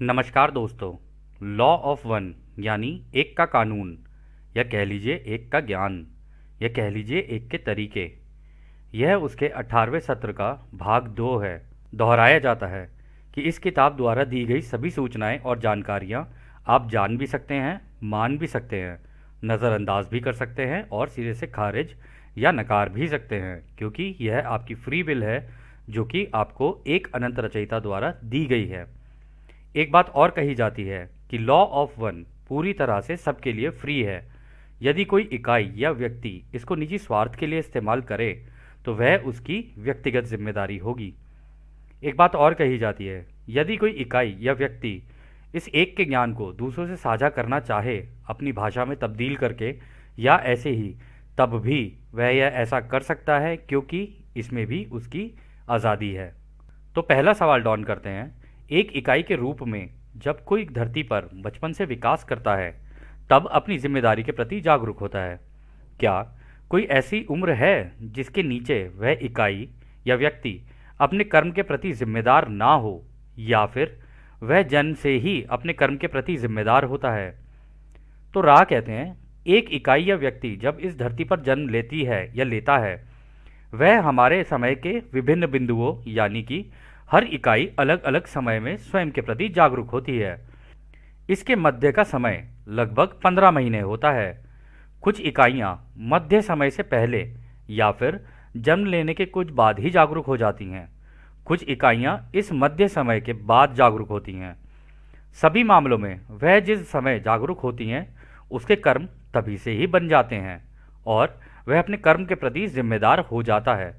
नमस्कार दोस्तों। Law of one यानी एक का कानून, या कह लीजिए एक का ज्ञान, या कह लीजिए एक के तरीके, यह उसके 18वें सत्र का भाग 2 है। दोहराया जाता है कि इस किताब द्वारा दी गई सभी सूचनाएं और जानकारियां आप जान भी सकते हैं, मान भी सकते हैं, नज़रअंदाज भी कर सकते हैं और सिरे से खारिज या नकार भी सकते हैं, क्योंकि यह आपकी फ्री विल है जो कि आपको एक अनंत रचयिता द्वारा दी गई है। एक बात और कही जाती है कि लॉ ऑफ वन पूरी तरह से सबके लिए फ्री है। यदि कोई इकाई या व्यक्ति इसको निजी स्वार्थ के लिए इस्तेमाल करे तो वह उसकी व्यक्तिगत जिम्मेदारी होगी। एक बात और कही जाती है, यदि कोई इकाई या व्यक्ति इस एक के ज्ञान को दूसरों से साझा करना चाहे अपनी भाषा में तब्दील करके या ऐसे ही, तब भी वह यह ऐसा कर सकता है, क्योंकि इसमें भी उसकी आज़ादी है। तो पहला सवाल डॉन करते हैं, एक इकाई के रूप में जब कोई धरती पर बचपन से विकास करता है तब अपनी जिम्मेदारी के प्रति जागरूक होता है। क्या कोई ऐसी उम्र है जिसके नीचे वह इकाई या व्यक्ति अपने कर्म के प्रति जिम्मेदार ना हो, या फिर वह जन्म से ही अपने कर्म के प्रति जिम्मेदार होता है? तो राह कहते हैं, एक इकाई या व्यक्ति जब इस धरती पर जन्म लेती है या लेता है, वह हमारे समय के विभिन्न बिंदुओं यानी कि हर इकाई अलग अलग समय में स्वयं के प्रति जागरूक होती है। इसके मध्य का समय लगभग 15 महीने होता है। कुछ इकाइयां मध्य समय से पहले या फिर जन्म लेने के कुछ बाद ही जागरूक हो जाती हैं। कुछ इकाइयां इस मध्य समय के बाद जागरूक होती हैं। सभी मामलों में वह जिस समय जागरूक होती हैं उसके कर्म तभी से ही बन जाते हैं और वह अपने कर्म के प्रति जिम्मेदार हो जाता है।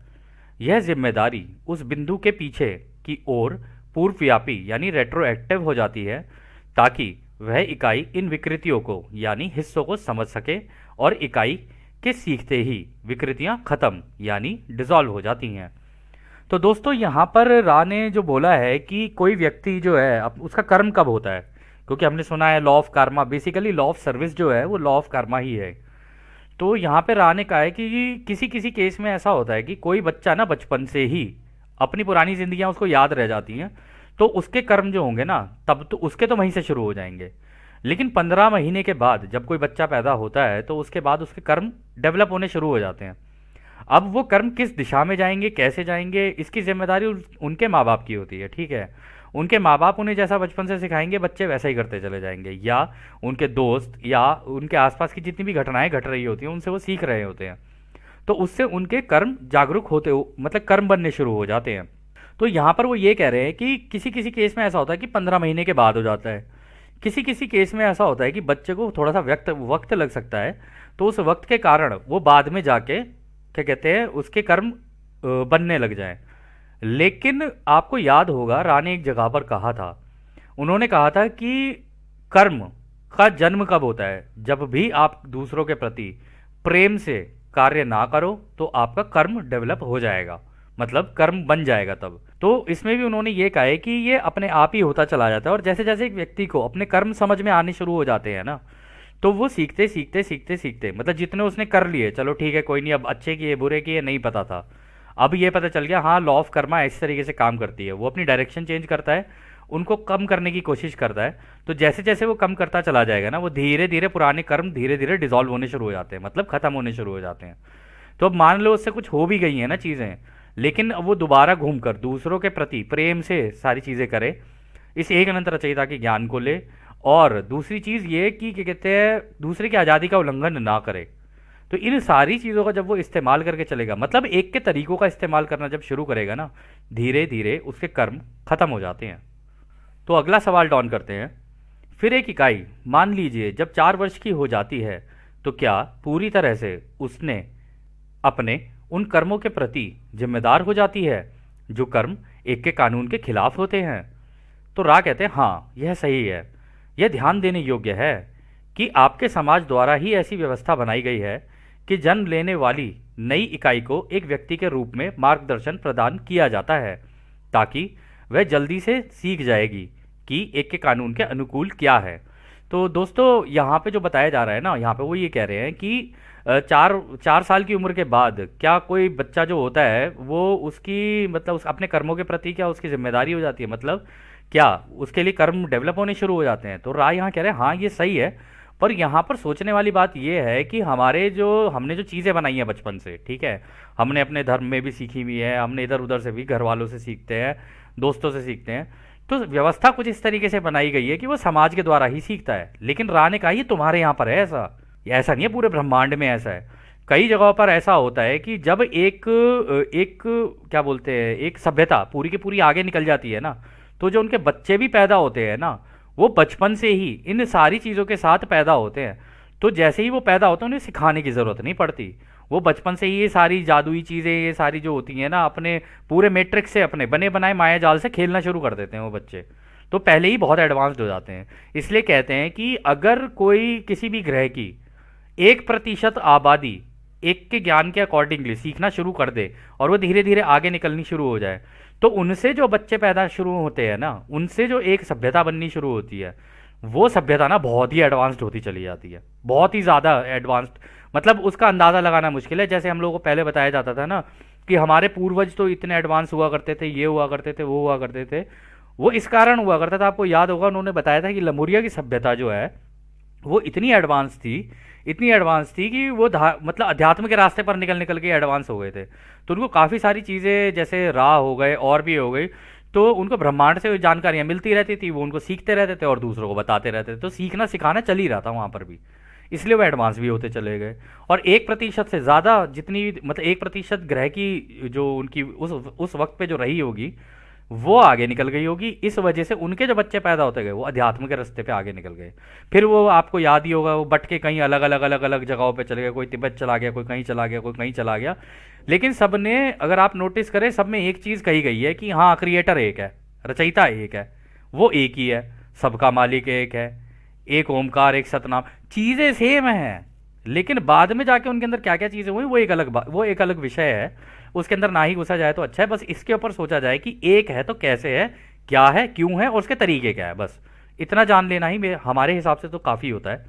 यह जिम्मेदारी उस बिंदु के पीछे की ओर पूर्वव्यापी यानी रेट्रोएक्टिव हो जाती है, ताकि वह इकाई इन विकृतियों को यानी हिस्सों को समझ सके और इकाई के सीखते ही विकृतियां खत्म यानी डिसॉल्व हो जाती हैं। तो दोस्तों, यहाँ पर रा ने जो बोला है कि कोई व्यक्ति जो है उसका कर्म कब होता है, क्योंकि हमने सुना है law of Karma, basically law of service जो है वो लॉ ऑफ कार्मा ही है। तो यहाँ पे रा ने कहा है कि किसी किसी केस में ऐसा होता है कि कोई बच्चा ना बचपन से ही अपनी पुरानी जिंदगियां उसको याद रह जाती हैं, तो उसके कर्म जो होंगे ना तब तो उसके तो वहीं से शुरू हो जाएंगे। लेकिन 15 महीने के बाद जब कोई बच्चा पैदा होता है तो उसके बाद उसके कर्म डेवलप होने शुरू हो जाते हैं। अब वो कर्म किस दिशा में जाएंगे, कैसे जाएंगे, इसकी जिम्मेदारी उनके माँ बाप की होती है। ठीक है, उनके माँ बाप उन्हें जैसा बचपन से सिखाएंगे बच्चे वैसा ही करते चले जाएंगे, या उनके दोस्त या उनके आसपास की जितनी भी घटनाएं घट रही होती हैं उनसे वो सीख रहे होते हैं, तो उससे उनके कर्म जागरूक होते हो मतलब कर्म बनने शुरू हो जाते हैं। तो यहाँ पर वो ये कह रहे हैं कि किसी किसी केस में ऐसा होता है कि 15 महीने के बाद हो जाता है। किसी किसी केस में ऐसा होता है कि बच्चे को थोड़ा सा वक्त लग सकता है, तो उस वक्त के कारण वो बाद में जाके क्या कहते हैं उसके कर्म बनने लग जाएं। लेकिन आपको याद होगा रा ने एक जगह पर कहा था, उन्होंने कहा था कि कर्म का जन्म कब होता है, जब भी आप दूसरों के प्रति प्रेम से कार्य ना करो तो आपका कर्म डेवलप हो जाएगा, मतलब कर्म बन जाएगा तब। तो इसमें भी उन्होंने ये कहा है कि ये अपने आप ही होता चला जाता है, और जैसे जैसे एक व्यक्ति को अपने कर्म समझ में आने शुरू हो जाते हैं ना, तो वो सीखते सीखते सीखते सीखते मतलब जितने उसने कर लिए, चलो ठीक है कोई नहीं, अब अच्छे किए बुरे किए नहीं पता था, अब ये पता चल गया हाँ लॉ ऑफ कर्मा इस तरीके से काम करती है। वो अपनी डायरेक्शन चेंज करता है, उनको कम करने की कोशिश करता है। तो जैसे जैसे वो कम करता चला जाएगा ना, वो धीरे धीरे पुराने कर्म धीरे धीरे डिसॉल्व होने शुरू हो जाते हैं, मतलब खत्म होने शुरू हो जाते हैं। तो अब मान लो उससे कुछ हो भी गई हैं ना चीज़ें, लेकिन अब वो दोबारा घूमकर दूसरों के प्रति प्रेम से सारी चीज़ें करे, इस एक अनंत रचयिता के ज्ञान को ले, और दूसरी चीज़ ये कि क्या कहते हैं दूसरे की आज़ादी का उल्लंघन ना करे। तो इन सारी चीज़ों का जब वो इस्तेमाल करके चलेगा, मतलब एक के तरीकों का इस्तेमाल करना जब शुरू करेगा ना, धीरे धीरे उसके कर्म खत्म हो जाते हैं। तो अगला सवाल डॉन करते हैं, फिर एक इकाई मान लीजिए जब 4 वर्ष की हो जाती है, तो क्या पूरी तरह से उसने अपने उन कर्मों के प्रति जिम्मेदार हो जाती है जो कर्म एक के कानून के खिलाफ होते हैं? तो रा कहते हैं हाँ यह सही है। यह ध्यान देने योग्य है कि आपके समाज द्वारा ही ऐसी व्यवस्था बनाई गई है कि जन्म लेने वाली नई इकाई को एक व्यक्ति के रूप में मार्गदर्शन प्रदान किया जाता है, ताकि वह जल्दी से सीख जाएगी कि एक के कानून के अनुकूल क्या है। तो दोस्तों, यहाँ पे जो बताया जा रहा है ना, यहाँ पे वो ये कह रहे हैं कि 4 साल की उम्र के बाद क्या कोई बच्चा जो होता है वो उसकी मतलब अपने कर्मों के प्रति क्या उसकी जिम्मेदारी हो जाती है, मतलब क्या उसके लिए कर्म डेवलप होने शुरू हो जाते हैं? तो राय यहाँ कह रहे हैं हाँ ये सही है, पर यहाँ पर सोचने वाली बात ये है कि हमारे जो हमने जो चीज़ें बनाई हैं बचपन से, ठीक है, हमने अपने धर्म में भी सीखी हुई है, हमने इधर उधर से भी घर वालों से सीखते हैं, दोस्तों से सीखते हैं, तो व्यवस्था कुछ इस तरीके से बनाई गई है कि वो समाज के द्वारा ही सीखता है। लेकिन रा ने कहा ये तुम्हारे यहाँ पर है ऐसा, ये ऐसा नहीं है, पूरे ब्रह्मांड में ऐसा है। कई जगहों पर ऐसा होता है कि जब एक एक क्या बोलते हैं, एक सभ्यता पूरी की पूरी आगे निकल जाती है ना, तो जो उनके बच्चे भी पैदा होते हैं ना, वो बचपन से ही इन सारी चीज़ों के साथ पैदा होते हैं। तो जैसे ही वो पैदा होते हैं उन्हें सिखाने की ज़रूरत नहीं पड़ती, वो बचपन से ही ये सारी जादुई चीज़ें, ये सारी जो होती हैं ना, अपने पूरे मैट्रिक्स से, अपने बने बनाए माया जाल से खेलना शुरू कर देते हैं वो बच्चे, तो पहले ही बहुत एडवांस्ड हो जाते हैं। इसलिए कहते हैं कि अगर कोई किसी भी ग्रह की 1% आबादी एक के ज्ञान के अकॉर्डिंगली सीखना शुरू कर दे और वो धीरे धीरे आगे निकलनी शुरू हो जाए, तो उनसे जो बच्चे पैदा शुरू होते हैं ना, उनसे जो एक सभ्यता बननी शुरू होती है, वो सभ्यता ना बहुत ही एडवांस्ड होती चली जाती है, बहुत ही ज़्यादा एडवांस्ड। मतलब उसका अंदाज़ा लगाना मुश्किल है। जैसे हम लोगों को पहले बताया जाता था ना कि हमारे पूर्वज तो इतने एडवांस हुआ करते थे, ये हुआ करते थे, वो हुआ करते थे, वो इस कारण हुआ करता था, आपको याद होगा उन्होंने बताया था कि लमुरिया की सभ्यता जो है वो इतनी एडवांस थी, इतनी एडवांस थी कि वो मतलब अध्यात्म के रास्ते पर निकल निकल के एडवांस हो गए थे। तो उनको काफ़ी सारी चीज़ें जैसे राह हो गए और भी हो गई, तो उनको ब्रह्मांड से जानकारियाँ मिलती रहती थी, वो उनको सीखते रहते थे और दूसरों को बताते रहते थे, तो सीखना सिखाना चल ही रहा था वहाँ पर भी, इसलिए वो एडवांस भी होते चले गए। और 1% से ज़्यादा जितनी, मतलब 1% ग्रह की जो उनकी उस वक्त पे जो रही होगी, वो आगे निकल गई होगी। इस वजह से उनके जो बच्चे पैदा होते गए वो अध्यात्म के रास्ते पे आगे निकल गए। फिर वो आपको याद ही होगा, वो बट के कहीं अलग अलग अलग अलग जगहों पे चले गए, कोई तिब्बत चला गया, कोई कहीं चला गया, कोई कहीं चला गया। लेकिन सब ने, अगर आप नोटिस करें, सब में एक चीज़ कही गई है कि हाँ क्रिएटर एक है, रचयिता एक है, वो एक ही है, सबका मालिक एक है, एक ओमकार एक सतनाम, चीज़ें सेम हैं। लेकिन बाद में जाके उनके अंदर क्या क्या चीज़ें हुई वो एक अलग वो एक अलग विषय है, उसके अंदर ना ही घुसा जाए तो अच्छा है। बस इसके ऊपर सोचा जाए कि एक है तो कैसे है, क्या है, क्यों है और उसके तरीके क्या है, बस इतना जान लेना ही हमारे हिसाब से तो काफ़ी होता है।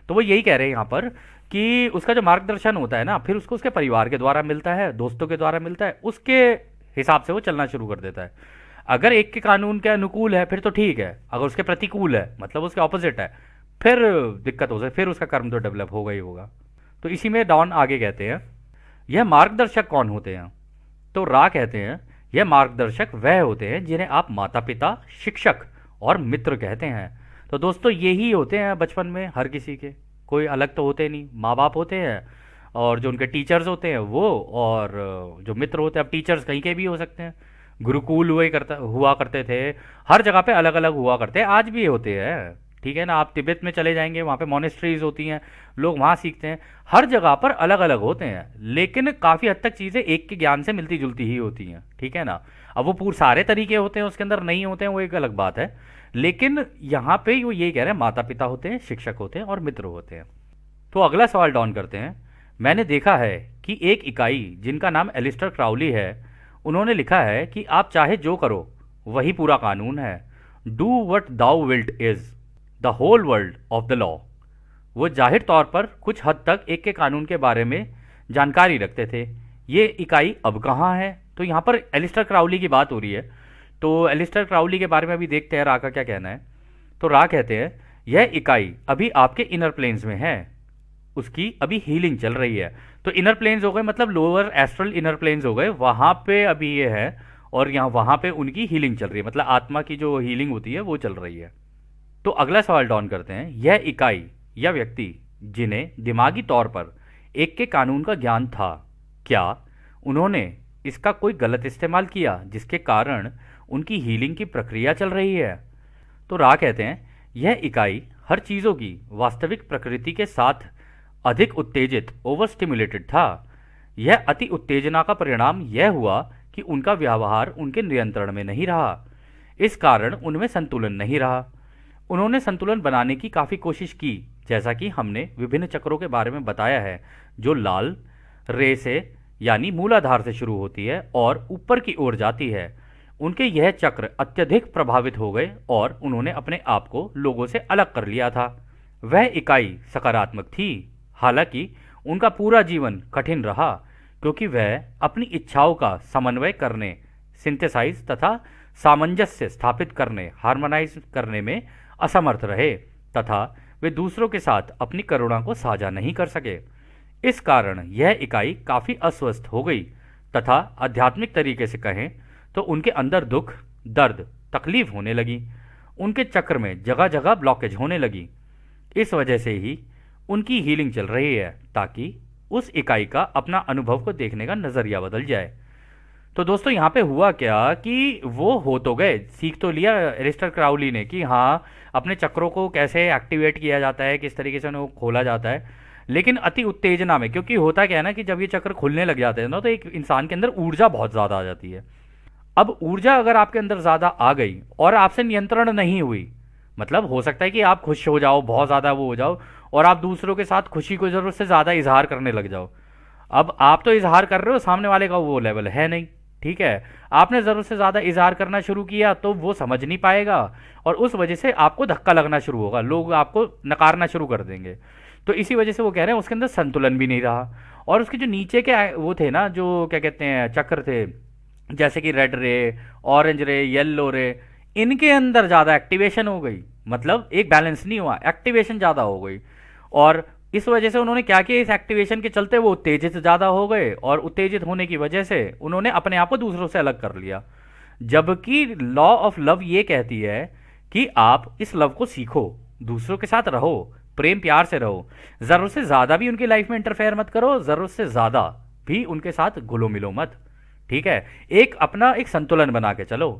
तो वो यही कह रहे हैं यहाँ पर कि उसका जो मार्गदर्शन होता है ना, फिर उसको उसके परिवार के द्वारा मिलता है, दोस्तों के द्वारा मिलता है, उसके हिसाब से वो चलना शुरू कर देता है। अगर एक के कानून के अनुकूल है फिर तो ठीक है, अगर उसके प्रतिकूल है, मतलब उसके ऑपोजिट है, फिर दिक्कत हो जाए, फिर उसका कर्म तो डेवलप होगा ही होगा। तो इसी में डॉन आगे कहते हैं, यह मार्गदर्शक कौन होते हैं? तो रा कहते हैं यह मार्गदर्शक वह होते हैं जिन्हें आप माता पिता, शिक्षक और मित्र कहते हैं। तो दोस्तों यही होते हैं बचपन में हर किसी के, कोई अलग तो होते नहीं, माँ बाप होते हैं और जो उनके टीचर्स होते हैं वो, और जो मित्र होते हैं, अब टीचर्स कहीं के भी हो सकते हैं, गुरुकुल हुआ करते थे, हर जगह पे अलग अलग हुआ करते हैं, आज भी होते हैं, ठीक है ना। आप तिब्बत में चले जाएंगे, वहाँ पे मोनेस्ट्रीज होती हैं, लोग वहाँ सीखते हैं, हर जगह पर अलग अलग होते हैं, लेकिन काफ़ी हद तक चीज़ें एक के ज्ञान से मिलती जुलती ही होती हैं, ठीक है ना। अब वो पूरे सारे तरीके होते हैं उसके अंदर नहीं होते हैं, वो एक अलग बात है। लेकिन यहाँ पे वो यही कह रहे हैं, माता पिता होते हैं, शिक्षक होते हैं और मित्र होते हैं। तो अगला सवाल डाउन करते हैं, मैंने देखा है कि एक इकाई जिनका नाम एलिस्टर क्राउली है, उन्होंने लिखा है कि आप चाहे जो करो वही पूरा कानून है। Do what thou wilt is the whole world of the law. वो जाहिर तौर पर कुछ हद तक एक के कानून के बारे में जानकारी रखते थे। ये इकाई अब कहाँ है? तो यहाँ पर एलिस्टर क्राउली की बात हो रही है, तो एलिस्टर क्राउली के बारे में अभी देखते हैं रा का क्या कहना है। तो रा कहते हैं यह इकाई अभी आपके इनर प्लेन्स में है, उसकी अभी हीलिंग चल रही है। तो इनर प्लेन्स हो गए, मतलब लोअर एस्ट्रल इनर प्लेन्स हो गए, वहाँ पे अभी ये है और यहाँ वहाँ पे उनकी हीलिंग चल रही है, मतलब आत्मा की जो हीलिंग होती है वो चल रही है। तो अगला सवाल डाउन करते हैं, यह इकाई या व्यक्ति जिन्हें दिमागी तौर पर एक के कानून का ज्ञान था, क्या उन्होंने इसका कोई गलत इस्तेमाल किया जिसके कारण उनकी हीलिंग की प्रक्रिया चल रही है? तो रा कहते हैं यह इकाई हर चीज़ों की वास्तविक प्रकृति के साथ अधिक उत्तेजित, ओवर स्टिमुलेटेड था। यह अति उत्तेजना का परिणाम यह हुआ कि उनका व्यवहार उनके नियंत्रण में नहीं रहा, इस कारण उनमें संतुलन नहीं रहा। उन्होंने संतुलन बनाने की काफ़ी कोशिश की, जैसा कि हमने विभिन्न चक्रों के बारे में बताया है, जो लाल रे से यानी मूलाधार से शुरू होती है और ऊपर की ओर जाती है। उनके यह चक्र अत्यधिक प्रभावित हो गए और उन्होंने अपने आप को लोगों से अलग कर लिया था। वह इकाई सकारात्मक थी, हालांकि उनका पूरा जीवन कठिन रहा, क्योंकि वह अपनी इच्छाओं का समन्वय करने, सिंथेसाइज तथा सामंजस्य स्थापित करने, हार्मोनाइज करने में असमर्थ रहे तथा वे दूसरों के साथ अपनी करुणा को साझा नहीं कर सके। इस कारण यह इकाई काफी अस्वस्थ हो गई तथा आध्यात्मिक तरीके से कहें तो उनके अंदर दुख, दर्द, तकलीफ होने लगी। उनके चक्र में जगह जगह ब्लॉकेज होने लगी। इस वजह से ही उनकी हीलिंग चल रही है, ताकि उस इकाई का अपना अनुभव को देखने का नजरिया बदल जाए। तो दोस्तों यहाँ पे हुआ क्या कि वो हो तो गए, सीख तो लिया एलिस्टर क्राउली ने कि हाँ अपने चक्रों को कैसे एक्टिवेट किया जाता है, किस तरीके से उन्हें खोला जाता है, लेकिन अति उत्तेजना में, क्योंकि होता क्या है ना कि जब ये चक्र खुलने लग जाते हैं ना तो एक इंसान के अंदर ऊर्जा बहुत ज़्यादा आ जाती है। अब ऊर्जा अगर आपके अंदर ज़्यादा आ गई और आपसे नियंत्रण नहीं हुई, मतलब हो सकता है कि आप खुश हो जाओ, बहुत ज़्यादा वो हो जाओ और आप दूसरों के साथ खुशी को ज़रूरत से ज़्यादा इजहार करने लग जाओ। अब आप तो इजहार कर रहे हो, सामने वाले का वो लेवल है नहीं, ठीक है। आपने ज़रूरत से ज़्यादा इजहार करना शुरू किया तो वो समझ नहीं पाएगा और उस वजह से आपको धक्का लगना शुरू होगा, लोग आपको नकारना शुरू कर देंगे। तो इसी वजह से वो कह रहे हैं उसके अंदर संतुलन भी नहीं रहा। और उसके जो नीचे के वो थे ना, जो क्या कहते हैं चक्र थे, जैसे कि रेड रे, ऑरेंज रे, येलो रे, इनके अंदर ज़्यादा एक्टिवेशन हो गई, मतलब एक बैलेंस नहीं हुआ, एक्टिवेशन ज़्यादा हो गई। और इस वजह से उन्होंने क्या किया, इस एक्टिवेशन के चलते वो उत्तेजित ज़्यादा हो गए और उत्तेजित होने की वजह से उन्होंने अपने आप को दूसरों से अलग कर लिया। जबकि लॉ ऑफ लव ये कहती है कि आप इस लव को सीखो, दूसरों के साथ रहो, प्रेम प्यार से रहो, ज़रूरत से ज़्यादा भी उनकी लाइफ में इंटरफेयर मत करो, ज़रूरत से ज़्यादा भी उनके साथ घुलो मिलो मत, ठीक है। एक अपना एक संतुलन बना के चलो।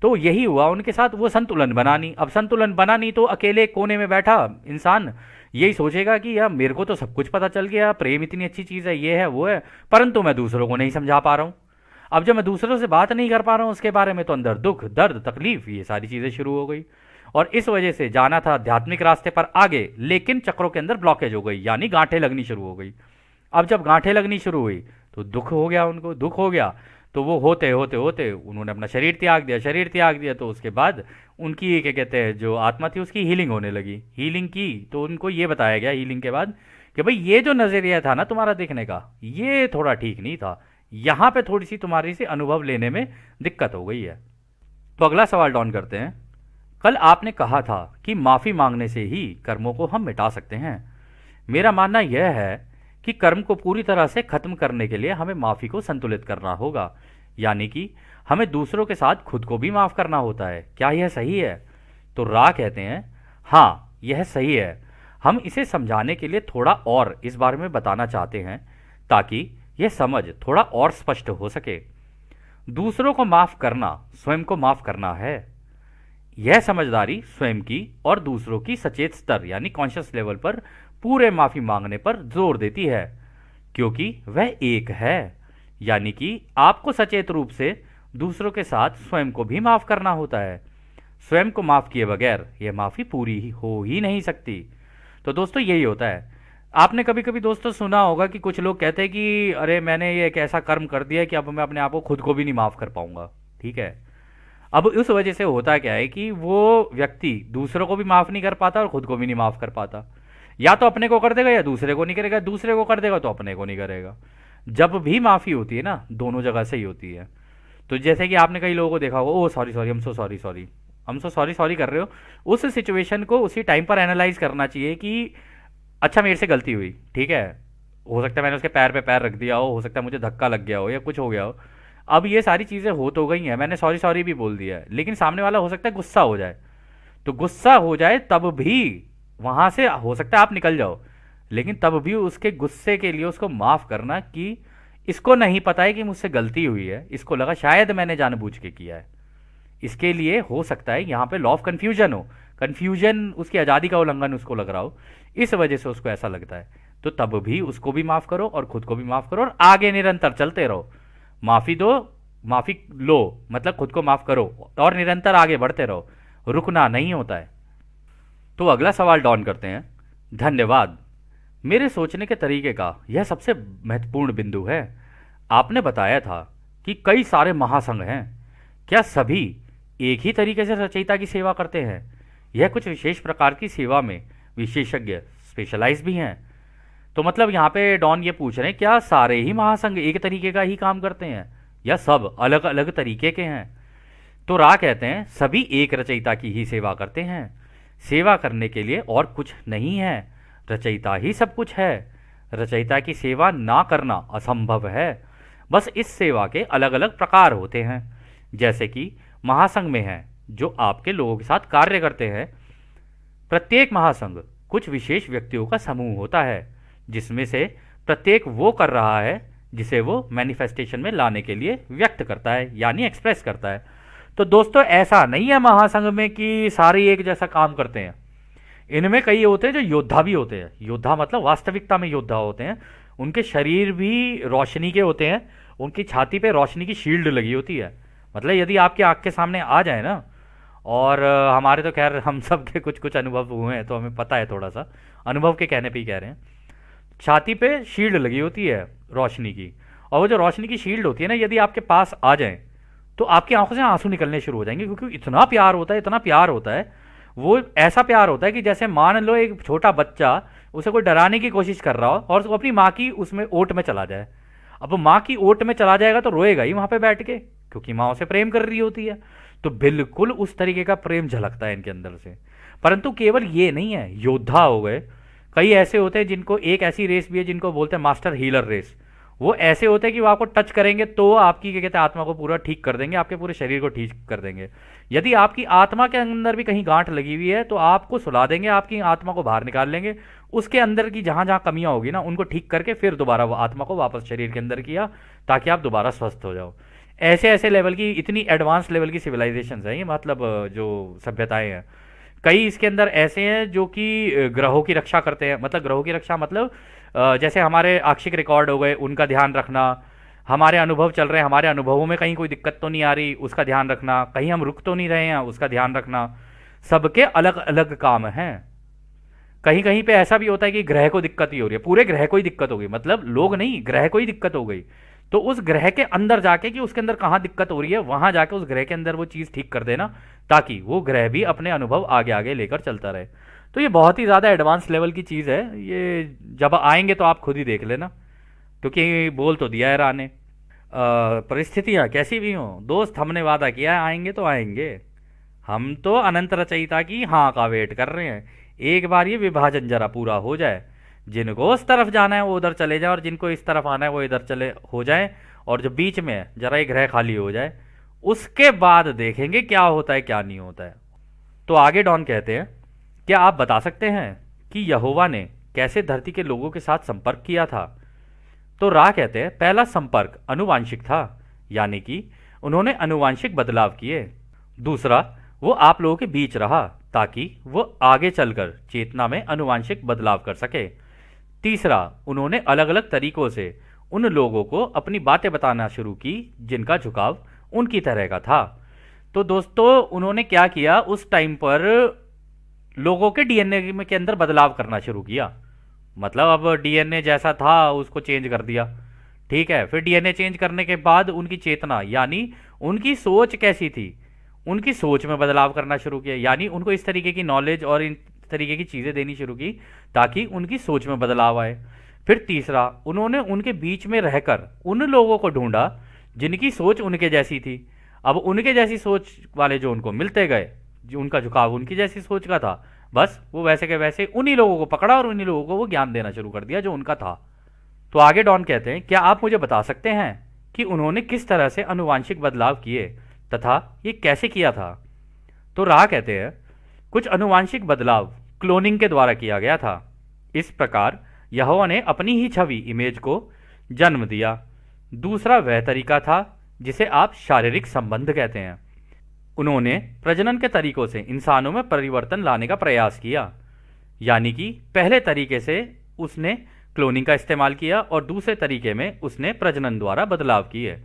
तो यही हुआ उनके साथ, वो संतुलन बनानी। अब संतुलन बनानी तो अकेले कोने में बैठा इंसान यही सोचेगा कि यार मेरे को तो सब कुछ पता चल गया, प्रेम इतनी अच्छी चीज़ है, ये है वो है, परंतु मैं दूसरों को नहीं समझा पा रहा हूँ। अब जब मैं दूसरों से बात नहीं कर पा रहा हूँ उसके बारे में, तो अंदर दुख, दर्द, तकलीफ, ये सारी चीज़ें शुरू हो गई। और इस वजह से जाना था आध्यात्मिक रास्ते पर आगे, लेकिन चक्रों के अंदर ब्लॉकेज हो गई, यानी गांठें लगनी शुरू हो गई। अब जब गांठें लगनी शुरू हुई तो दुख हो गया, उनको दुख हो गया, तो वो होते होते होते उन्होंने अपना शरीर त्याग दिया। शरीर त्याग दिया तो उसके बाद उनकी क्या कहते हैं जो आत्मा थी उसकी हीलिंग होने लगी। हीलिंग की तो उनको ये बताया गया हीलिंग के बाद कि भाई ये जो नज़रिया था ना तुम्हारा देखने का, ये थोड़ा ठीक नहीं था, यहाँ पे थोड़ी सी तुम्हारी सी अनुभव लेने में दिक्कत हो गई है। तो अगला सवाल डॉन करते हैं। कल आपने कहा था कि माफ़ी मांगने से ही कर्मों को हम मिटा सकते हैं। मेरा मानना यह है कि कर्म को पूरी तरह से खत्म करने के लिए हमें माफ़ी को संतुलित करना होगा, यानी कि हमें दूसरों के साथ खुद को भी माफ़ करना होता है। क्या यह सही है? तो रा कहते हैं हाँ यह सही है। हम इसे समझाने के लिए थोड़ा और इस बारे में बताना चाहते हैं ताकि यह समझ थोड़ा और स्पष्ट हो सके। दूसरों को माफ़ करना स्वयं को माफ़ करना है। यह समझदारी स्वयं की और दूसरों की सचेत स्तर यानी कॉन्शियस लेवल पर पूरे माफ़ी मांगने पर जोर देती है, क्योंकि वह एक है। यानी कि आपको सचेत रूप से दूसरों के साथ स्वयं को भी माफ़ करना होता है। स्वयं को माफ़ किए बगैर यह माफ़ी पूरी हो ही नहीं सकती। तो दोस्तों यही होता है। आपने कभी कभी दोस्तों सुना होगा कि कुछ लोग कहते हैं कि अरे मैंने ये एक ऐसा कर्म कर दिया कि अब मैं अपने आप को खुद को भी नहीं माफ़ कर पाऊंगा, ठीक है। अब उस वजह से होता क्या है कि वो व्यक्ति दूसरों को भी माफ़ नहीं कर पाता और खुद को भी नहीं माफ़ कर पाता। या तो अपने को कर देगा या दूसरे को नहीं करेगा, दूसरे को कर देगा तो अपने को नहीं करेगा। जब भी माफ़ी होती है ना, दोनों जगह से ही होती है। तो जैसे कि आपने कई लोगों को देखा होगा, ओ सॉरी सॉरी, हम सो सॉरी सॉरी, हम सो सॉरी सॉरी कर रहे हो, उस सिचुएशन को उसी टाइम पर एनालाइज करना चाहिए कि अच्छा मेरे से गलती हुई, ठीक है, हो सकता है मैंने उसके पैर पे पैर रख दिया हो सकता है मुझे धक्का लग गया हो या कुछ हो गया हो। अब ये सारी चीज़ें हो तो गई हैं, मैंने सॉरी सॉरी भी बोल दिया है, लेकिन सामने वाला हो सकता है गुस्सा हो जाए। तो गुस्सा हो जाए तब भी वहाँ से हो सकता है आप निकल जाओ, लेकिन तब भी उसके गुस्से के लिए उसको माफ़ करना कि इसको नहीं पता है कि मुझसे गलती हुई है, इसको लगा शायद मैंने जानबूझ के किया है। इसके लिए हो सकता है यहाँ पे लॉ ऑफ कन्फ्यूजन हो, कन्फ्यूजन उसकी आज़ादी का उल्लंघन उसको लग रहा हो, इस वजह से उसको ऐसा लगता है। तो तब भी उसको भी माफ़ करो और खुद को भी माफ़ करो और आगे निरंतर चलते रहो। माफ़ी दो, माफ़ी लो, मतलब खुद को माफ़ करो और निरंतर आगे बढ़ते रहो, रुकना नहीं होता है। तो अगला सवाल डॉन करते हैं। धन्यवाद, मेरे सोचने के तरीके का यह सबसे महत्वपूर्ण बिंदु है। आपने बताया था कि कई सारे महासंघ हैं, क्या सभी एक ही तरीके से रचयिता की सेवा करते हैं? यह कुछ विशेष प्रकार की सेवा में विशेषज्ञ स्पेशलाइज भी हैं? तो मतलब यहाँ पे डॉन ये पूछ रहे हैं क्या सारे ही महासंघ एक तरीके का ही काम करते हैं या सब अलग अलग तरीके के हैं? तो रा कहते हैं सभी एक रचयिता की ही सेवा करते हैं, सेवा करने के लिए और कुछ नहीं है, रचयिता ही सब कुछ है, रचयिता की सेवा ना करना असंभव है। बस इस सेवा के अलग अलग प्रकार होते हैं, जैसे कि महासंघ में है जो आपके लोगों के साथ कार्य करते हैं। प्रत्येक महासंघ कुछ विशेष व्यक्तियों का समूह होता है, जिसमें से प्रत्येक वो कर रहा है जिसे वो मैनिफेस्टेशन में लाने के लिए व्यक्त करता है, यानी एक्सप्रेस करता है। तो दोस्तों ऐसा नहीं है महासंघ में कि सारे एक जैसा काम करते हैं। इनमें कई होते हैं जो योद्धा भी होते हैं। योद्धा मतलब वास्तविकता में योद्धा होते हैं। उनके शरीर भी रोशनी के होते हैं, उनकी छाती पे रोशनी की शील्ड लगी होती है। मतलब यदि आपकी आँख के सामने आ जाए ना, और हमारे तो खैर हम सब के कुछ कुछ अनुभव हुए हैं तो हमें पता है, थोड़ा सा अनुभव के कहने पे ही कह रहे हैं। छाती पे शील्ड लगी होती है रोशनी की, और वो जो रोशनी की शील्ड होती है ना, यदि आपके पास आ जाए तो आपकी आंखों से आंसू निकलने शुरू हो जाएंगे, क्योंकि इतना प्यार होता है, इतना प्यार होता है। वो ऐसा प्यार होता है कि जैसे मान लो एक छोटा बच्चा, उसे कोई डराने की कोशिश कर रहा हो और वो अपनी माँ की उसमें ओट में चला जाए। अब वो माँ की ओट में चला जाएगा तो रोएगा ही वहां पे बैठ के, क्योंकि माँ उसे प्रेम कर रही होती है। तो बिल्कुल उस तरीके का प्रेम झलकता है इनके अंदर से। परंतु केवल ये नहीं है, योद्धा हो गए। कई ऐसे होते हैं जिनको, एक ऐसी रेस भी है जिनको बोलते हैं मास्टर हीलर रेस। वो ऐसे होते हैं कि वो आपको टच करेंगे तो आपकी क्या कहते हैं आत्मा को पूरा ठीक कर देंगे, आपके पूरे शरीर को ठीक कर देंगे। यदि आपकी आत्मा के अंदर भी कहीं गांठ लगी हुई है तो आपको सुला देंगे, आपकी आत्मा को बाहर निकाल लेंगे, उसके अंदर की जहां जहां कमियां होगी ना उनको ठीक करके फिर दोबारा वो आत्मा को वापस शरीर के अंदर किया, ताकि आप दोबारा स्वस्थ हो जाओ। ऐसे ऐसे लेवल की, इतनी एडवांस लेवल की सिविलाइजेशन है ये, मतलब जो सभ्यताएं हैं। कई इसके अंदर ऐसे हैं जो कि ग्रहों की रक्षा करते हैं। मतलब ग्रहों की रक्षा मतलब जैसे हमारे आक्षिक रिकॉर्ड हो गए, उनका ध्यान रखना। हमारे अनुभव चल रहे हैं, हमारे अनुभवों में कहीं कोई दिक्कत तो नहीं आ रही, उसका ध्यान रखना। कहीं हम रुक तो नहीं रहे हैं, उसका ध्यान रखना। सबके अलग अलग काम हैं। कहीं कहीं पे ऐसा भी होता है कि ग्रह को दिक्कत ही हो रही है, पूरे ग्रह को ही दिक्कत हो गई, मतलब लोग नहीं, ग्रह को ही दिक्कत हो गई। तो उस ग्रह के अंदर जाके कि उसके अंदर कहाँ दिक्कत हो रही है, वहां जाके उस ग्रह के अंदर वो चीज़ ठीक कर देना, ताकि वो ग्रह भी अपने अनुभव आगे आगे लेकर चलता रहे। तो ये बहुत ही ज़्यादा एडवांस लेवल की चीज़ है ये। जब आएंगे तो आप खुद ही देख लेना, क्योंकि बोल तो दिया है राने। परिस्थितियाँ कैसी भी हों दोस्त, हमने वादा किया है आएंगे तो आएंगे। हम तो अनंत रचयिता की हाँ का वेट कर रहे हैं। एक बार ये विभाजन जरा पूरा हो जाए, जिनको उस तरफ जाना है वो उधर चले जाए, और जिनको इस तरफ आना है वो इधर चले हो जाए, और जो बीच में है जरा एक ग्रह खाली हो जाए, उसके बाद देखेंगे क्या होता है क्या नहीं होता है। तो आगे डॉन कहते हैं, क्या आप बता सकते हैं कि यहोवा ने कैसे धरती के लोगों के साथ संपर्क किया था? तो रा कहते हैं पहला संपर्क अनुवांशिक था, यानी कि उन्होंने अनुवांशिक बदलाव किए। दूसरा, वो आप लोगों के बीच रहा ताकि वो आगे चलकर चेतना में अनुवांशिक बदलाव कर सके। तीसरा, उन्होंने अलग अलग तरीकों से उन लोगों को अपनी बातें बताना शुरू की जिनका झुकाव उनकी तरह का था। तो दोस्तों उन्होंने क्या किया, उस टाइम पर लोगों के डीएनए के अंदर बदलाव करना शुरू किया। मतलब अब डीएनए जैसा था उसको चेंज कर दिया, ठीक है। फिर डीएनए चेंज करने के बाद उनकी चेतना, यानी उनकी सोच कैसी थी, उनकी सोच में बदलाव करना शुरू किया। यानी उनको इस तरीके की नॉलेज और इन तरीके की चीज़ें देनी शुरू की ताकि उनकी सोच में बदलाव आए। फिर तीसरा, उन्होंने उनके बीच में रहकर उन लोगों को ढूंढा जिनकी सोच उनके जैसी थी। अब उनके जैसी सोच वाले जो उनको मिलते गए, जो उनका झुकाव उनकी जैसी सोच का था, बस वो वैसे के वैसे उन्हीं लोगों को पकड़ा और उन्हीं लोगों को वो ज्ञान देना शुरू कर दिया जो उनका था। तो आगे डॉन कहते हैं, क्या आप मुझे बता सकते हैं कि उन्होंने किस तरह से अनुवांशिक बदलाव किए तथा ये कैसे किया था? तो राह कहते हैं, कुछ अनुवांशिक बदलाव क्लोनिंग के द्वारा किया गया था। इस प्रकार यहोवा ने अपनी ही छवि इमेज को जन्म दिया। दूसरा वह तरीका था जिसे आप शारीरिक संबंध कहते हैं। उन्होंने प्रजनन के तरीकों से इंसानों में परिवर्तन लाने का प्रयास किया, यानी कि पहले तरीके से उसने क्लोनिंग का इस्तेमाल किया और दूसरे तरीके में उसने प्रजनन द्वारा बदलाव किए।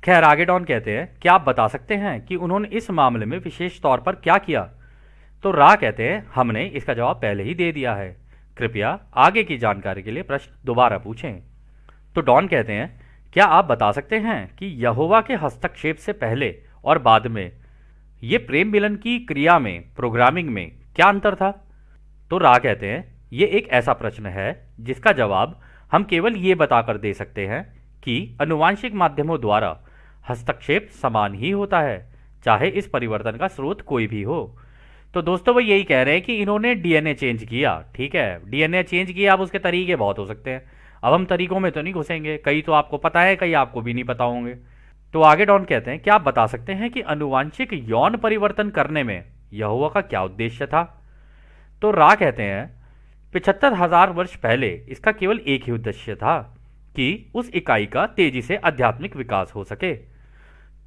खैर आगे डॉन कहते हैं, क्या आप बता सकते हैं कि उन्होंने इस मामले में विशेष तौर पर क्या किया? तो रा कहते हैं, हमने इसका जवाब पहले ही दे दिया है, कृपया आगे की जानकारी के लिए प्रश्न दोबारा पूछें। तो डॉन कहते हैं, क्या आप बता सकते हैं कि यहोवा के हस्तक्षेप से पहले और बाद में ये प्रेम मिलन की क्रिया में, प्रोग्रामिंग में क्या अंतर था? तो रा कहते हैं, ये एक ऐसा प्रश्न है जिसका जवाब हम केवल ये बताकर दे सकते हैं कि अनुवांशिक माध्यमों द्वारा हस्तक्षेप समान ही होता है, चाहे इस परिवर्तन का स्रोत कोई भी हो। तो दोस्तों वो यही कह रहे हैं कि इन्होंने डीएनए चेंज किया, ठीक है, डीएनए चेंज किया। अब उसके तरीके बहुत हो सकते हैं, अब हम तरीकों में तो नहीं घुसेंगे, कई तो आपको पता है, कई आपको भी नहीं पता होंगे। तो आगे डॉन कहते हैं, क्या आप बता सकते हैं कि अनुवांशिक यौन परिवर्तन करने में यहोवा का क्या उद्देश्य था? तो रा कहते हैं 75,000 वर्ष पहले इसका केवल एक ही उद्देश्य था कि उस इकाई का तेजी से आध्यात्मिक विकास हो सके।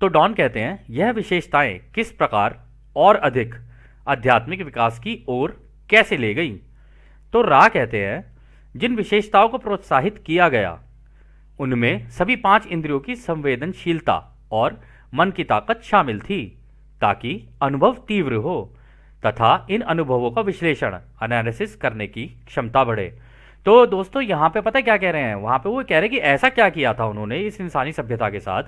तो डॉन कहते हैं यह विशेषताएं किस प्रकार और अधिक आध्यात्मिक विकास की ओर कैसे ले गई? तो रा कहते हैं जिन विशेषताओं को प्रोत्साहित किया गया उनमें सभी 5 इंद्रियों की संवेदनशीलता और मन की ताकत शामिल थी, ताकि अनुभव तीव्र हो तथा इन अनुभवों का विश्लेषण एनालिसिस करने की क्षमता बढ़े। तो दोस्तों यहाँ पे पता है क्या कह रहे हैं, वहाँ पे वो कह रहे हैं कि ऐसा क्या किया था उन्होंने इस इंसानी सभ्यता के साथ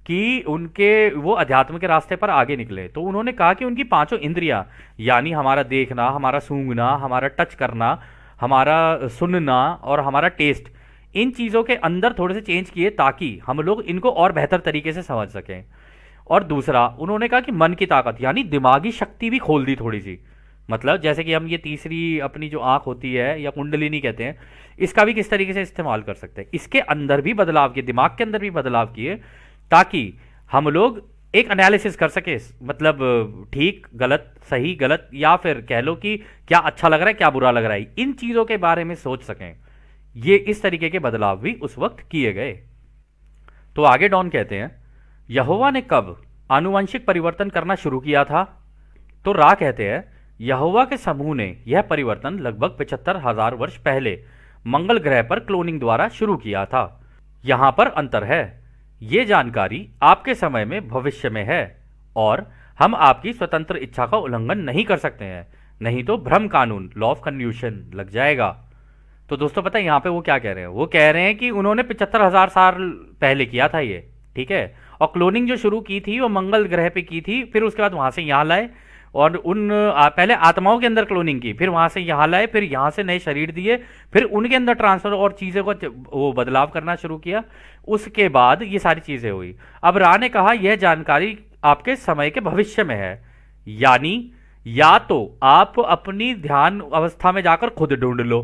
कि उनके वो अध्यात्म के रास्ते पर आगे निकले। तो उन्होंने कहा कि उनकी 5 इंद्रियां, यानी हमारा देखना, हमारा सूंघना, हमारा टच करना, हमारा सुनना और हमारा टेस्ट, इन चीज़ों के अंदर थोड़े से चेंज किए ताकि हम लोग इनको और बेहतर तरीके से समझ सकें। और दूसरा उन्होंने कहा कि मन की ताकत यानी दिमागी शक्ति भी खोल दी थोड़ी सी। मतलब जैसे कि हम ये तीसरी अपनी जो आंख होती है या कुंडलिनी कहते हैं, इसका भी किस तरीके से इस्तेमाल कर सकते हैं, इसके अंदर भी बदलाव किए, दिमाग के अंदर भी बदलाव किए, ताकि हम लोग एक एनालिसिस कर सके, मतलब ठीक गलत, सही गलत, या फिर कह लो कि क्या अच्छा लग रहा है क्या बुरा लग रहा है, इन चीज़ों के बारे में सोच सकें। ये इस तरीके के बदलाव भी उस वक्त किए गए। तो आगे डॉन कहते हैं यहोवा ने कब आनुवंशिक परिवर्तन करना शुरू किया था? तो रा कहते हैं यहोवा के समूह ने यह परिवर्तन लगभग 75,000 वर्ष पहले मंगल ग्रह पर क्लोनिंग द्वारा शुरू किया था। यहां पर अंतर है, ये जानकारी आपके समय में भविष्य में है और हम आपकी स्वतंत्र इच्छा का उल्लंघन नहीं कर सकते हैं, नहीं तो भ्रम कानून, लॉ ऑफ कन्फ्यूशन लग जाएगा। तो दोस्तों पता है यहाँ पे वो क्या कह रहे हैं, वो कह रहे हैं कि उन्होंने 75,000 साल पहले किया था ये, ठीक है, और क्लोनिंग जो शुरू की थी वो मंगल ग्रह पे की थी, फिर उसके बाद वहां से यहाँ लाए और पहले आत्माओं के अंदर क्लोनिंग की, फिर वहां से यहाँ लाए, फिर यहाँ से नए शरीर दिए, फिर उनके अंदर ट्रांसफर और चीज़ों को वो बदलाव करना शुरू किया, उसके बाद ये सारी चीज़ें हुई। अब रा ने कहा यह जानकारी आपके समय के भविष्य में है, यानी या तो आप अपनी ध्यान अवस्था में जाकर खुद ढूंढ लो,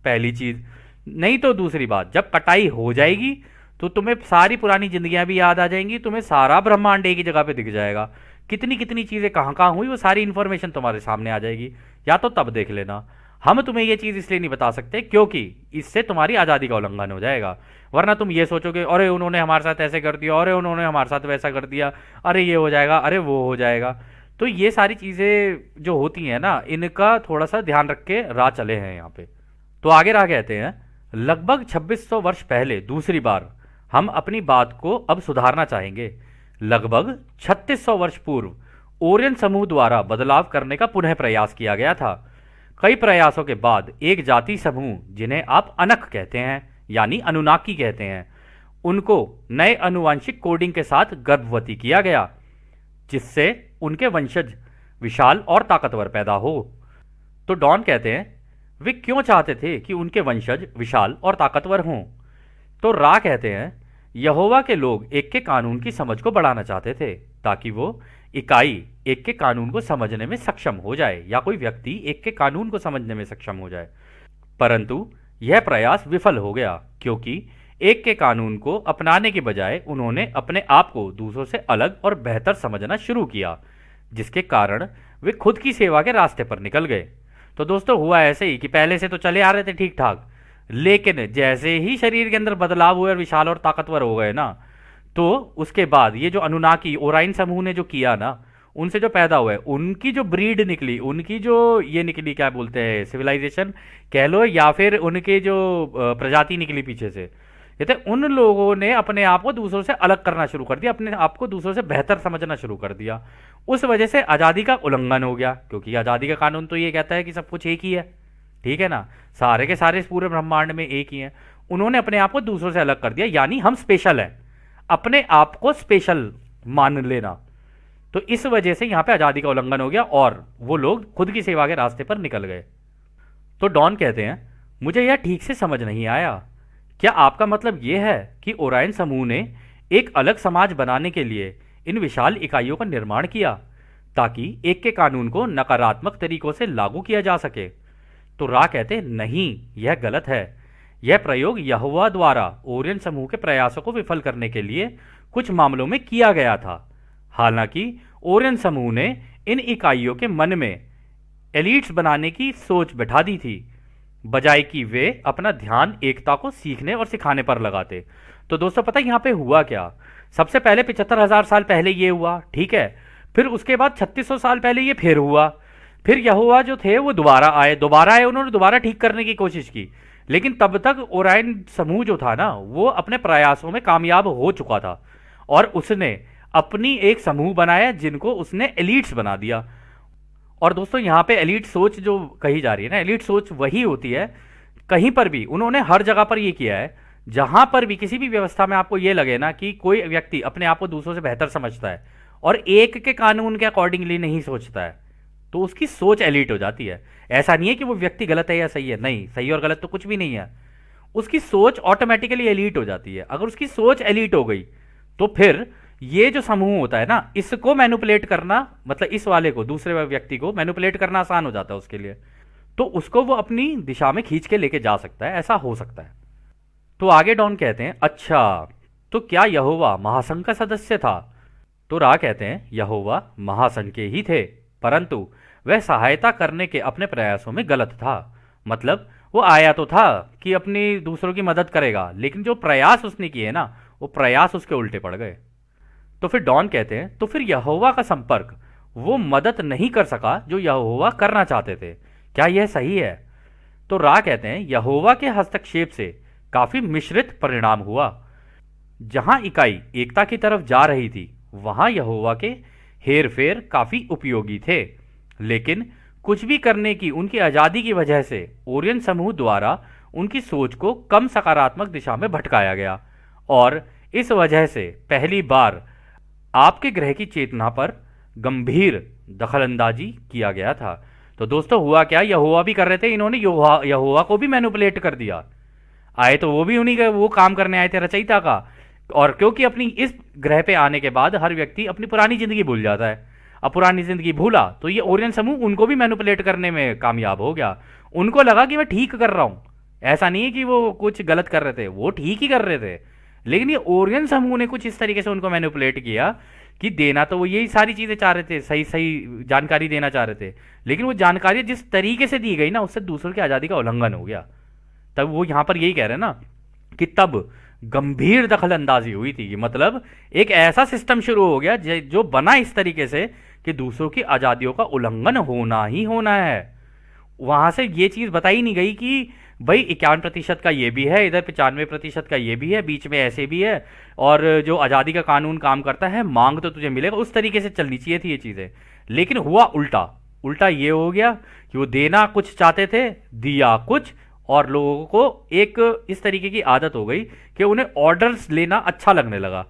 पहली चीज, नहीं तो दूसरी बात, जब कटाई हो जाएगी तो तुम्हें सारी पुरानी जिंदगियां भी याद आ जाएंगी, तुम्हें सारा ब्रह्मांड एक ही जगह पे दिख जाएगा, कितनी कितनी चीजें कहां कहां हुई वो सारी इंफॉर्मेशन तुम्हारे सामने आ जाएगी, या तो तब देख लेना। हम तुम्हें ये चीज इसलिए नहीं बता सकते क्योंकि इससे तुम्हारी आजादी का उल्लंघन हो जाएगा, वरना तुम ये सोचोगे अरे उन्होंने हमारे साथ ऐसे कर दिया, अरे उन्होंने हमारे साथ वैसा कर दिया, अरे ये हो जाएगा, अरे वो हो जाएगा। तो ये सारी चीजें जो होती हैं ना, इनका थोड़ा सा ध्यान रख के राह चले हैं यहाँ पे। तो आगे राह कहते हैं लगभग 2600 वर्ष पहले दूसरी बार हम अपनी बात को अब सुधारना चाहेंगे। लगभग 3600 वर्ष पूर्व ओरियन समूह द्वारा बदलाव करने का पुनः प्रयास किया गया था। कई प्रयासों के बाद एक जाति समूह जिन्हें आप अनक कहते हैं यानी अनुनाकी कहते हैं, उनको नए अनुवांशिक कोडिंग के साथ गर्भवती किया गया, जिससे उनके वंशज विशाल और ताकतवर पैदा हो। तो डॉन कहते हैं वे क्यों चाहते थे कि उनके वंशज विशाल और ताकतवर हों? तो रा कहते हैं यहोवा के लोग एक के कानून की समझ को बढ़ाना चाहते थे, ताकि वो इकाई एक के कानून को समझने में सक्षम हो जाए, या कोई व्यक्ति एक के कानून को समझने में सक्षम हो जाए। परंतु यह प्रयास विफल हो गया, क्योंकि एक के कानून को अपनाने के बजाय उन्होंने अपने आप को दूसरों से अलग और बेहतर समझना शुरू किया, जिसके कारण वे खुद की सेवा के रास्ते पर निकल गए। तो दोस्तों हुआ ऐसे ही कि पहले से तो चले आ रहे थे ठीक ठाक, लेकिन जैसे ही शरीर के अंदर बदलाव हुए और विशाल और ताकतवर हो गए ना, तो उसके बाद ये जो अनुनाकी ओराइन समूह ने जो किया ना, उनसे जो पैदा हुए, उनकी जो ब्रीड निकली, उनकी जो ये निकली, क्या बोलते हैं, सिविलाइजेशन कह लो, या फिर उनके जो प्रजाति निकली पीछे से, ये उन लोगों ने अपने आप को दूसरों से अलग करना शुरू कर दिया, अपने आप को दूसरों से बेहतर समझना शुरू कर दिया। उस वजह से आज़ादी का उल्लंघन हो गया, क्योंकि आज़ादी का कानून तो ये कहता है कि सब कुछ एक ही है, ठीक है ना, सारे के सारे इस पूरे ब्रह्मांड में एक ही हैं। उन्होंने अपने आप को दूसरों से अलग कर दिया, यानी हम स्पेशल हैं, अपने आप को स्पेशल मान लेना। तो इस वजह से यहां पे आज़ादी का उल्लंघन हो गया और वो लोग खुद की सेवा के रास्ते पर निकल गए। तो डॉन कहते हैं मुझे यह ठीक से समझ नहीं आया, क्या आपका मतलब यह है कि ओरायन समूह ने एक अलग समाज बनाने के लिए इन विशाल इकाइयों का निर्माण किया ताकि एक के कानून को नकारात्मक तरीकों से लागू किया जा सके। तो रा कहते नहीं, यह गलत है। यह प्रयोग यहोवा द्वारा ओरियन समूह के प्रयासों को विफल करने के लिए कुछ मामलों में किया गया था। हालांकि ओरियन समूह ने इन इकाइयों के मन में एलिट्स बनाने की सोच बैठा दी थी, बजाय कि वे अपना ध्यान एकता को सीखने और सिखाने पर लगाते। तो दोस्तों पता है यहाँ पे हुआ क्या? सबसे पहले 75,000 साल पहले ये हुआ, ठीक है। फिर उसके बाद 3600 साल पहले ये फिर हुआ। फिर यहोवा जो थे वो दोबारा आए, उन्होंने दोबारा ठीक करने की कोशिश की। लेकिन तब तक ओरायन समूह जो था ना, वो अपने प्रयासों में कामयाब हो चुका था और उसने अपनी एक समूह बनाया जिनको उसने एलिट्स बना दिया। और दोस्तों यहाँ पे एलिट सोच जो कही जा रही है ना, एलिट सोच वही होती है, कहीं पर भी उन्होंने हर जगह पर ये किया है जहां पर भी किसी भी व्यवस्था में आपको ये लगे ना कि कोई व्यक्ति अपने आप को दूसरों से बेहतर समझता है और एक के कानून के अकॉर्डिंगली नहीं सोचता है, तो उसकी सोच एलिट हो जाती है। ऐसा नहीं है कि वो व्यक्ति गलत है या सही है, नहीं, सही और गलत तो कुछ भी नहीं है, उसकी सोच ऑटोमेटिकली एलिट हो जाती है। अगर उसकी सोच एलिट हो गई तो फिर ये जो समूह होता है ना, इसको मैनिपुलेट करना, मतलब इस वाले को, दूसरे व्यक्ति को मैनिपुलेट करना आसान हो जाता है उसके लिए। तो उसको वो अपनी दिशा में खींच के लेके जा सकता है, ऐसा हो सकता है। तो आगे डॉन कहते हैं, अच्छा तो क्या यहोवा महासंघ का सदस्य था? तो रा कहते हैं यहोवा महासंघ के ही थे, परंतु वह सहायता करने के अपने प्रयासों में गलत था। मतलब वो आया तो था कि अपनी दूसरों की मदद करेगा, लेकिन जो प्रयास उसने किए ना, वो प्रयास उसके उल्टे पड़ गए। तो फिर डॉन कहते हैं, तो फिर यहोवा का संपर्क वो मदद नहीं कर सका जो यहोवा करना चाहते थे, क्या यह सही है? तो रा कहते हैं यहोवा के हस्तक्षेप से काफी मिश्रित परिणाम हुआ। जहां इकाई एकता की तरफ जा रही थी वहां यहोवा के हेरफेर काफी उपयोगी थे, लेकिन कुछ भी करने की उनकी आजादी की वजह से ओरियन समूह द्वारा उनकी सोच को कम सकारात्मक दिशा में भटकाया गया और इस वजह से पहली बार आपके ग्रह की चेतना पर गंभीर दखलंदाजी किया गया था। तो दोस्तों हुआ क्या, यहोवा भी कर रहे थे, इन्होंने यहोवा को भी मैनिपुलेट कर दिया। आए तो वो भी उन्हीं का वो काम करने आए थे, रचयिता का। और क्योंकि अपनी इस ग्रह पे आने के बाद हर व्यक्ति अपनी पुरानी जिंदगी भूल जाता है, अब पुरानी जिंदगी भूला तो ये ओरियन समूह उनको भी मैनिपुलेट करने में कामयाब हो गया। उनको लगा कि मैं ठीक कर रहा हूं, ऐसा नहीं है कि वो कुछ गलत कर रहे थे, वो ठीक ही कर रहे थे, लेकिन ये ओरियन समूह ने कुछ इस तरीके से उनको मैनिपुलेट किया कि देना तो वो यही सारी चीजें चाह रहे थे, सही सही जानकारी देना चाह रहे थे, लेकिन वो जानकारी जिस तरीके से दी गई ना, उससे दूसरों की आजादी का उल्लंघन हो गया। तब वो यहां पर यही कह रहे हैं ना कि तब गंभीर दखल अंदाजी हुई थी, मतलब एक ऐसा सिस्टम शुरू हो गया जो बना इस तरीके से कि दूसरों की आजादियों का उल्लंघन होना ही होना है। वहां से ये चीज बताई नहीं गई कि भाई 51% का ये भी है, इधर 95% का ये भी है, बीच में ऐसे भी है, और जो आजादी का कानून काम करता है मांग तो तुझे मिलेगा, उस तरीके से चलनी चाहिए थी ये चीजें। लेकिन हुआ उल्टा, उल्टा ये हो गया कि वो देना कुछ चाहते थे, दिया कुछ, और लोगों को एक इस तरीके की आदत हो गई कि उन्हें ऑर्डर्स लेना अच्छा लगने लगा,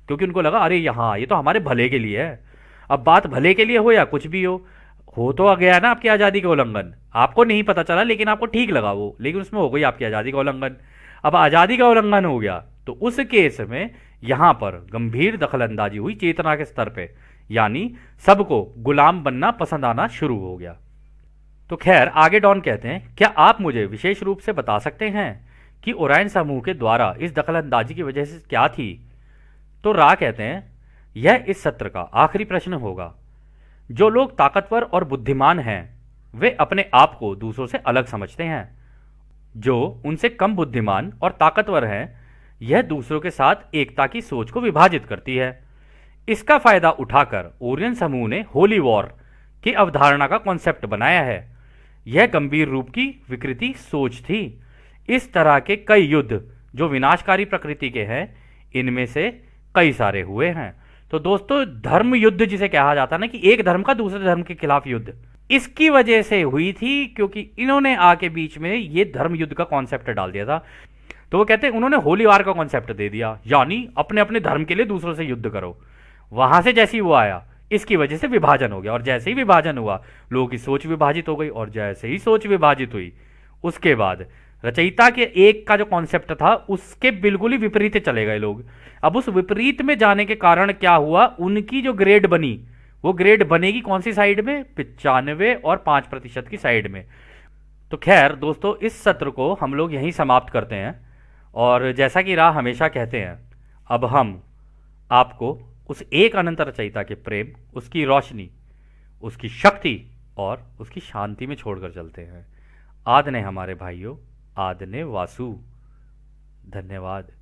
क्योंकि उनको लगा अरे यहाँ ये तो हमारे भले के लिए है। अब बात भले के लिए हो या कुछ भी हो तो आ गया ना आपकी आज़ादी का उल्लंघन, आपको नहीं पता चला लेकिन आपको ठीक लगा वो, लेकिन उसमें हो गई आपकी आज़ादी का उल्लंघन। अब आज़ादी का उल्लंघन हो गया तो उस केस में यहां पर गंभीर दखलंदाजी हुई चेतना के स्तर पे, यानी सबको गुलाम बनना पसंद आना शुरू हो गया। तो खैर आगे डॉन कहते हैं, क्या आप मुझे विशेष रूप से बता सकते हैं कि ओरायन समूह के द्वारा इस दखलंदाजी की वजह से क्या थी? तो रा कहते हैं, यह इस सत्र का आखिरी प्रश्न होगा। जो लोग ताकतवर और बुद्धिमान हैं वे अपने आप को दूसरों से अलग समझते हैं। जो उनसे कम बुद्धिमान और ताकतवर हैं यह दूसरों के साथ एकता की सोच को विभाजित करती है। इसका फायदा उठाकर ओरियन समूह ने होली वॉर की अवधारणा का कॉन्सेप्ट बनाया है। यह गंभीर रूप की विकृति सोच थी। इस तरह के कई युद्ध जो विनाशकारी प्रकृति के हैं, इनमें से कई सारे हुए हैं। तो दोस्तों धर्म युद्ध जिसे कहा जाता है ना, कि एक धर्म का दूसरे धर्म के खिलाफ युद्ध, इसकी वजह से हुई थी क्योंकि इन्होंने आके बीच में ये धर्म युद्ध का कॉन्सेप्ट डाल दिया था। तो वो कहते हैं उन्होंने होली वार का कॉन्सेप्ट दे दिया, यानी अपने अपने धर्म के लिए दूसरों से युद्ध करो। वहां से जैसे ही वो आया इसकी वजह से विभाजन हो गया, और जैसे ही विभाजन हुआ लोगों की सोच विभाजित हो गई, और जैसे ही सोच विभाजित हुई उसके बाद रचयिता के एक का जो कॉन्सेप्ट था उसके बिल्कुल ही विपरीत चले गए लोग। अब उस विपरीत में जाने के कारण क्या हुआ, उनकी जो ग्रेड बनी वो ग्रेड बनेगी कौन सी साइड में, 95 और 5% की साइड में। तो खैर दोस्तों, इस सत्र को हम लोग यहीं समाप्त करते हैं। और जैसा कि राह हमेशा कहते हैं, अब हम आपको उस एक अनंत रचयिता के प्रेम, उसकी रोशनी, उसकी शक्ति और उसकी शांति में छोड़कर चलते हैं। आद ने हमारे भाइयों, आद ने वासु। धन्यवाद।